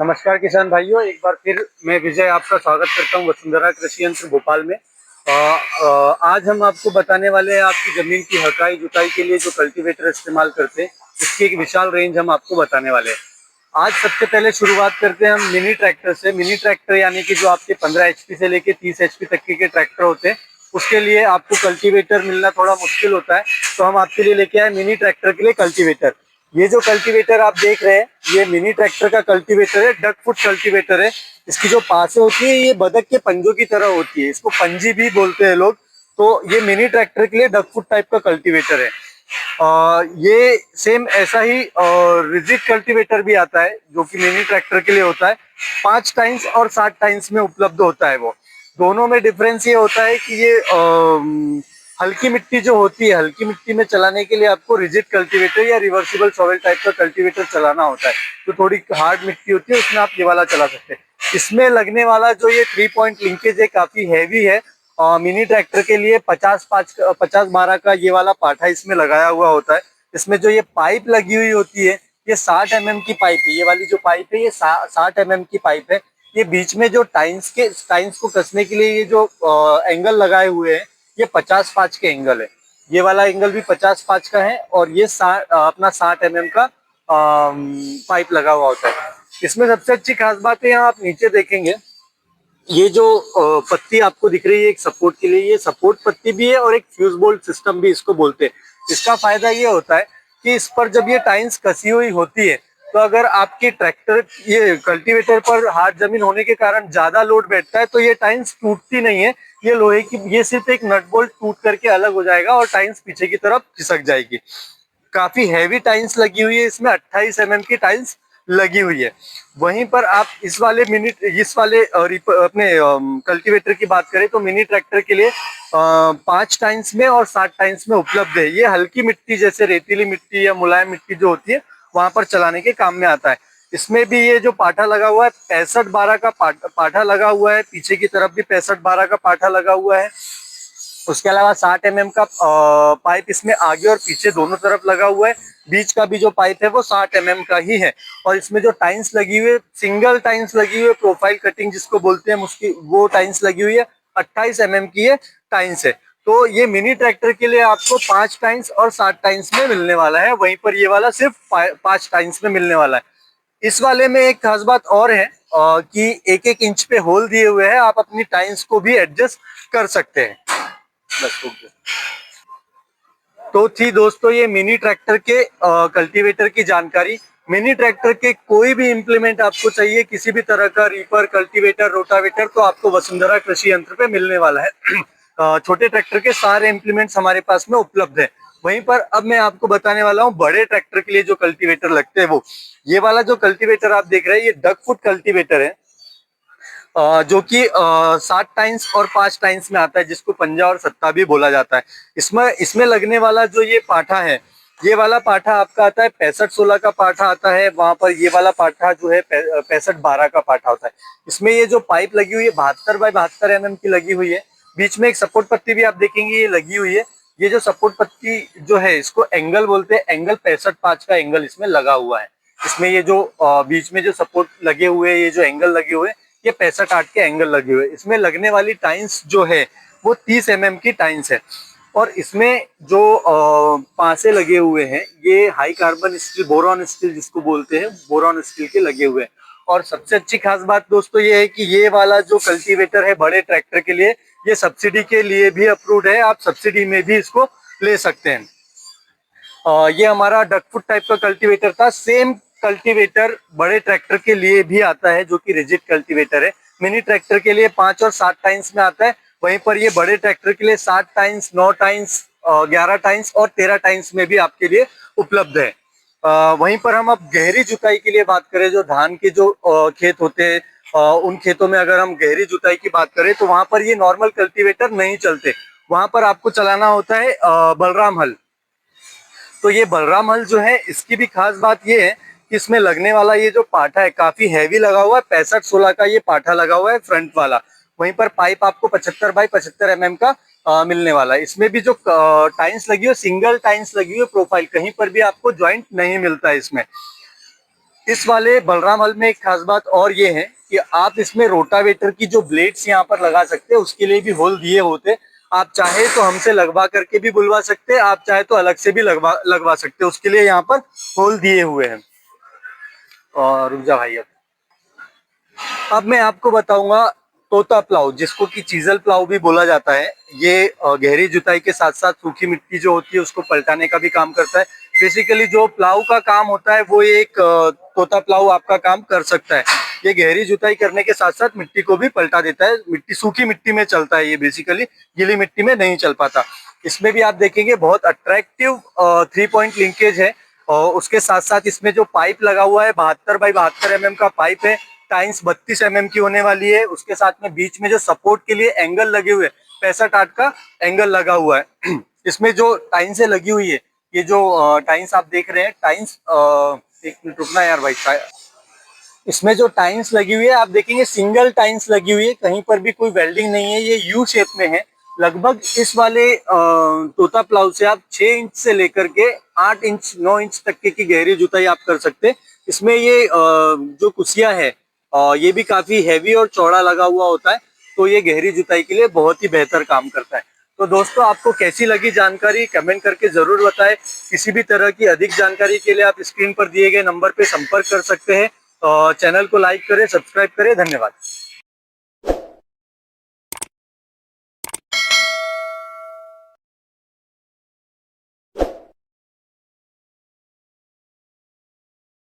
नमस्कार किसान भाइयों, एक बार फिर मैं विजय आपका स्वागत करता हूं वसुंधरा कृषि यंत्र भोपाल में। आज हम आपको बताने वाले हैं आपकी ज़मीन की हकाई जुताई के लिए जो कल्टीवेटर इस्तेमाल करते हैं उसकी एक विशाल रेंज हम आपको बताने वाले हैं। आज सबसे पहले शुरुआत करते हैं हम मिनी ट्रैक्टर से। मिनी ट्रैक्टर यानी कि जो आपके 15 एचपी से लेके 30 एचपी तक के ट्रैक्टर होते हैं, उसके लिए आपको कल्टीवेटर मिलना थोड़ा मुश्किल होता है, तो हम आपके लिए लेके आए मिनी ट्रैक्टर के लिए कल्टीवेटर। ये जो कल्टीवेटर आप देख रहे हैं, ये मिनी ट्रैक्टर का कल्टीवेटर है, डक फुट कल्टीवेटर है। इसकी जो पासे होती है ये बतख के पंजों की तरह होती है, इसको पंजी भी बोलते हैं लोग। तो ये मिनी ट्रैक्टर के लिए डक फुट टाइप का कल्टीवेटर है। ये सेम ऐसा ही रिजिड कल्टीवेटर भी आता है जो कि मिनी ट्रैक्टर के लिए होता है। 5 टाइम्स और 60 टाइम्स में उपलब्ध होता है। वो दोनों में डिफरेंस ये होता है कि ये हल्की मिट्टी जो होती है, हल्की मिट्टी में चलाने के लिए आपको रिजिड कल्टीवेटर या रिवर्सिबल सॉइल टाइप का कल्टीवेटर चलाना होता है। तो थोड़ी हार्ड मिट्टी होती है उसमें आप ये वाला चला सकते हैं। इसमें लगने वाला जो ये 3 पॉइंट लिंकेज है काफी हैवी है। मिनी ट्रैक्टर के लिए 50-12 का ये वाला पाठा इसमें लगाया हुआ होता है। इसमें जो ये पाइप लगी हुई होती है, ये 60 mm की पाइप है। ये वाली जो पाइप है ये 60 mm की पाइप है। ये बीच में जो टाइन्स को कसने के लिए ये जो एंगल लगाए हुए हैं, ये 50-5 के एंगल है। ये वाला एंगल भी 50-5 का है और ये अपना 60 mm का पाइप लगा हुआ होता है। इसमें सबसे अच्छी खास बात है, यहाँ आप नीचे देखेंगे ये जो पत्ती आपको दिख रही है एक सपोर्ट के लिए, ये सपोर्ट पत्ती भी है और एक फ्यूज बोल्ट सिस्टम भी इसको बोलते हैं। इसका फायदा ये होता है कि इस पर जब ये टाइन्स कसी हुई होती है, तो अगर आपके ट्रैक्टर ये कल्टीवेटर पर हार्ड जमीन होने के कारण ज्यादा लोड बैठता है तो ये टाइन्स टूटती नहीं है। ये लोहे की, ये सिर्फ एक नट बोल्ट टूट करके अलग हो जाएगा और टाइन्स पीछे की तरफ खिसक जाएगी। काफी हैवी टाइल्स लगी हुई है, इसमें 28 mm की टाइल्स लगी हुई है। वहीं पर आप इस वाले अपने कल्टीवेटर की बात करें तो मिनी ट्रैक्टर के लिए 5 टाइल्स में और 60 टाइल्स में उपलब्ध है। ये हल्की मिट्टी जैसे रेतीली मिट्टी या मुलायम मिट्टी जो होती है वहां पर चलाने के काम में आता है। इसमें भी ये जो पाठा लगा हुआ है 65-12 का पाठा लगा हुआ है, पीछे की तरफ भी 65-12 का पाठा लगा हुआ है। उसके अलावा 60 mm का पाइप इसमें आगे और पीछे दोनों तरफ लगा हुआ है। बीच का भी जो पाइप है वो 60 mm का ही है। और इसमें जो टाइन्स लगी हुई है, सिंगल टाइन्स लगी हुई है, प्रोफाइल कटिंग जिसको बोलते हैं, उसकी वो टाइन्स लगी हुई है। 28 mm की ये टाइन्स है। तो ये मिनी ट्रैक्टर के लिए आपको 5 टाइन्स और 60 टाइन्स में मिलने वाला है, वहीं पर ये वाला सिर्फ 5 टाइन्स में मिलने वाला है। इस वाले में एक खास बात और है कि 1-1 इंच पे होल दिए हुए हैं, आप अपनी टाइन्स को भी एडजस्ट कर सकते हैं। बस हो गया। तो थी दोस्तों ये मिनी ट्रैक्टर के कल्टीवेटर की जानकारी। मिनी ट्रैक्टर के कोई भी इंप्लीमेंट आपको चाहिए, किसी भी तरह का रीपर, कल्टीवेटर, रोटावेटर, तो आपको वसुंधरा कृषि यंत्र पे मिलने वाला है। छोटे ट्रैक्टर के सारे इंप्लीमेंट्स हमारे पास में उपलब्ध है। वहीं पर अब मैं आपको बताने वाला हूँ बड़े ट्रैक्टर के लिए जो कल्टीवेटर लगते हैं वो। ये वाला जो कल्टीवेटर आप देख रहे हैं ये डक फुट कल्टीवेटर है, जो कि 60 टाइम्स और 5 टाइम्स में आता है, जिसको पंजा और सत्ता भी बोला जाता है। इसमें इसमें लगने वाला जो ये पाठा है, ये वाला पाठा आपका आता है 65-16 का पाठा आता है। वहां पर ये वाला पाठा जो है 65-12 का पाठा होता है। इसमें ये जो पाइप लगी हुई है 72x72 mm की लगी हुई है। बीच में एक सपोर्ट पत्ती भी आप देखेंगे ये लगी हुई है। ये जो सपोर्ट पत्ती जो है इसको एंगल बोलते हैं, एंगल 65-5 का एंगल इसमें लगा हुआ है। इसमें ये जो बीच में जो सपोर्ट लगे हुए, ये जो एंगल लगे हुए, ये 65-8 के एंगल लगे हुए। इसमें लगने वाली टाइन्स जो है वो 30 mm की टाइन्स है। और इसमें जो पासे लगे हुए हैं ये high carbon steel, boron steel जिसको बोलते हैं, बोरॉन स्टील के लगे हुए हैं। और सबसे अच्छी खास बात दोस्तों ये है कि ये वाला जो कल्टीवेटर है बड़े ट्रैक्टर के लिए, ये सब्सिडी के लिए भी अप्रूव्ड है, आप सब्सिडी में भी इसको ले सकते हैं। ये हमारा डकफुट टाइप का कल्टीवेटर था। सेम कल्टीवेटर बड़े ट्रैक्टर के लिए भी आता है जो कि रिजिड कल्टीवेटर है। मिनी ट्रैक्टर के लिए 5 और 7 टाइम्स में आता है, वहीं पर ये बड़े ट्रैक्टर के लिए 7 टाइम्स, 9 टाइम्स, 11 टाइम्स और 13 टाइम्स में भी आपके लिए उपलब्ध है। वहीं पर हम अब गहरी जुताई के लिए बात करें, जो धान के जो खेत होते हैं, उन खेतों में अगर हम गहरी जुताई की बात करें तो वहां पर ये नॉर्मल कल्टीवेटर नहीं चलते। वहां पर आपको चलाना होता है बलराम हल। तो ये बलराम हल जो है इसकी भी खास बात ये है कि इसमें लगने वाला ये जो पाठा है काफी हैवी लगा हुआ है। 65-16 का ये पाठा लगा हुआ है फ्रंट वाला। वहीं पर पाइप आपको 75x75 mm का मिलने वाला है। इसमें भी जो टाइन्स लगी हुई, सिंगल टाइन्स लगी हुई प्रोफाइल, कहीं पर भी आपको ज्वाइंट नहीं मिलता है इसमें। इस वाले बलराम हल में एक खास बात और ये है कि आप इसमें रोटावेटर की जो ब्लेड्स यहाँ पर लगा सकते हैं उसके लिए भी होल दिए होते। आप चाहे तो हमसे लगवा करके भी बुलवा सकते हैं, आप चाहे तो अलग से भी लगवा सकते हैं, उसके लिए यहाँ पर होल दिए हुए हैं। और रुक जा भाई, अब मैं आपको बताऊंगा तोता प्लाव, जिसको कि चीजल प्लाव भी बोला जाता है। ये गहरी जुताई के साथ साथ सूखी मिट्टी जो होती है उसको पलटाने का भी काम करता है। बेसिकली जो प्लाव का काम होता है वो एक तोता प्लाव आपका काम कर सकता है। ये गहरी जुताई करने के साथ साथ मिट्टी को भी पलटा देता है। मिट्टी सूखी मिट्टी में चलता है ये, बेसिकली गीली मिट्टी में नहीं चल पाता। इसमें भी आप देखेंगे बहुत अट्रैक्टिव 3 पॉइंट लिंकेज है। और उसके साथ साथ इसमें जो पाइप लगा हुआ है 72x72 mm का पाइप है। टाइन्स 32 mm की होने वाली है। उसके साथ में बीच में जो सपोर्ट के लिए एंगल लगे हुए 65 का एंगल लगा हुआ है। इसमें जो टाइन्स लगी हुई है, ये जो टाइन्स आप देख रहे हैं, टाइन्स, एक मिनट रुकना यार भाई, इसमें जो टाइन्स लगी हुई है आप देखेंगे सिंगल टाइन्स लगी हुई है, कहीं पर भी कोई वेल्डिंग नहीं है। ये यू शेप में है। लगभग इस वाले तोता प्लाव से आप 6 इंच से लेकर के 8 इंच 9 इंच तक की गहरी जुताई आप कर सकते हैं। इसमें ये जो कुसिया है ये भी काफी हैवी और चौड़ा लगा हुआ होता है, तो ये गहरी जुताई के लिए बहुत ही बेहतर काम करता है। तो दोस्तों, आपको कैसी लगी जानकारी कमेंट करके जरूर बताएं। किसी भी तरह की अधिक जानकारी के लिए आप स्क्रीन पर दिए गए नंबर पे संपर्क कर सकते हैं। चैनल को लाइक करें, सब्सक्राइब करें। धन्यवाद।